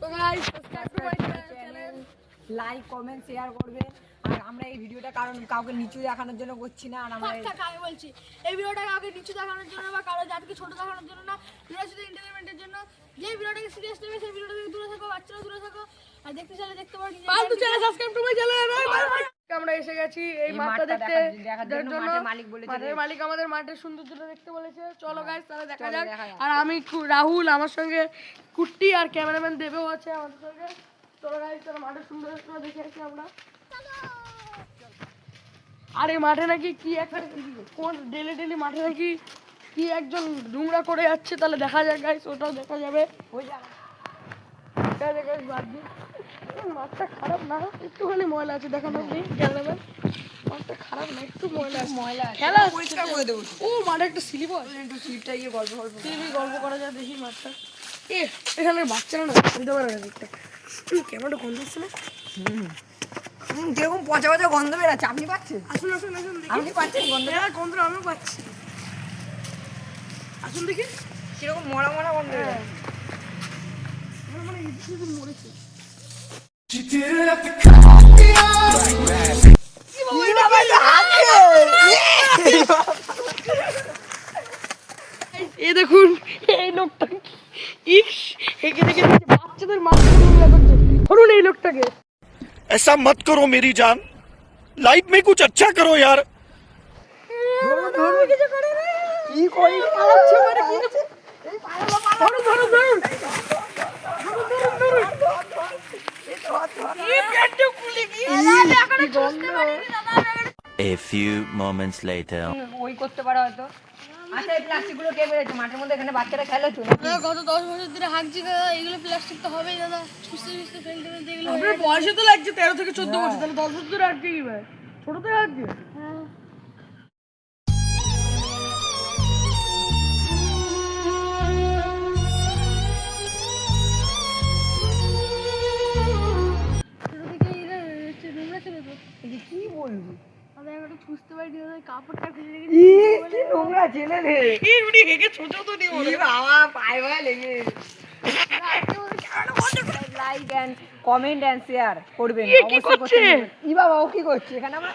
তো guys subscribe to my channel, like comment share করবে। আর আমরা এই ভিডিওটা কারণ কাউকে নিচু দেখানোর জন্য করছি না। আর আমরা আমি বলছি এই ভিডিওটা কাউকে নিচু দেখানোর জন্য বা কারো জাতিকে ছোট দেখানোর জন্য না, ভিডিওটা শুধু এন্টারটেইনমেন্টের জন্য। যে ভিডিওটাকে সিরিয়াস নেবে সেই ভিডিওটা থেকে দূরে থাকো, বাচ্চারা দূরে থাকো। আর দেখতে চাইলে দেখতে পারো। ফালতু channel subscribe to my channel. আমরা এসে গেছি এই মাঠটা দেখতে দেখার জন্য। মাঠের মালিক বলেছে, মাঠের মালিক আমাদের মাঠের সৌন্দর্যটা দেখতে বলেছে। চলো গাইস তাহলে দেখা যাক। আর আমি রাহুল, আমার সঙ্গে কুট্টি আর ক্যামেরাম্যান দেবেও আছে আমাদের সঙ্গে। চলো গাইস তাহলে মাঠের সৌন্দর্যটা দেখে আসি আমরা। আর এই মাঠে নাকি কি একটা কোন ডেলি মাঠে নাকি কি একজন ডুংরা করে যাচ্ছে, তাহলে দেখা যাক গাইস, ওটাও দেখা যাবে। মাঠটা খারাপ না, একটুখানি ময়লা আছে, দেখানো আপনি ক্যামেরাম্যান। মাঠটা খারাপ না, একটু ময়লা খেলা পরিষ্কার করে দেবো। ও মাঠে একটা স্লিপ আছে, একটু সিটটা গিয়ে গল্প গল্প করা যায়, দেখি মাঠটা। এখানে বাচ্চারা না বুঝতে পারে না দিকটা কেমন গন্ধ হচ্ছে না। যেরকম পচা পচা গন্ধ বেরাচ্ছে, আপনি পাচ্ছেন? আসুন আসুন আসুন, আপনি পাচ্ছেন গন্ধ? গন্ধ আমিও পাচ্ছি। আসুন দেখি কিরকম মরা মরা গন্ধ বেরাচ্ছে। মানে মরেছে। এই দেখুন এই লোকটা হেঁকে দেখে বাচ্চাদের মাথা ধরুন এই লোকটাকে। ऐसा मत करो मेरी जान, लाइफ में कुछ अच्छा करो यार। কি করি পালাচ্ছে মানে কি হচ্ছে? ধরুন ধরুন ধরুন A few moments later. ওই করতে পারে হয়তো। আচ্ছা এই প্লাস্টিক গুলো কে বেরেছে মাঠের মধ্যে? এখানে বাচ্চারা খেলে তো। গত 10 বছর ধরে হাঁকছি দাদা, এগুলো প্লাস্টিক তো হবেই দাদা। সুস্থ ফেলতে এগুলো আপনার বয়সে তো লাগছে 13 থেকে 14 বছর, তাহলে 10 বছর ধরে হাঁকছে কি ভাই? ছোট থেকে হাঁকছে। কি বলবি? বুঝতে পারি কাপড়টা খুলে রেখে কি নোংরা ছেলে রে। ছোট তো দিয়ে কি বাবা পায়ে পায়ে লেগে। Like and comment and share করবেন অবশ্যই। ই বাবা ও কি করছে এখানে? আমরা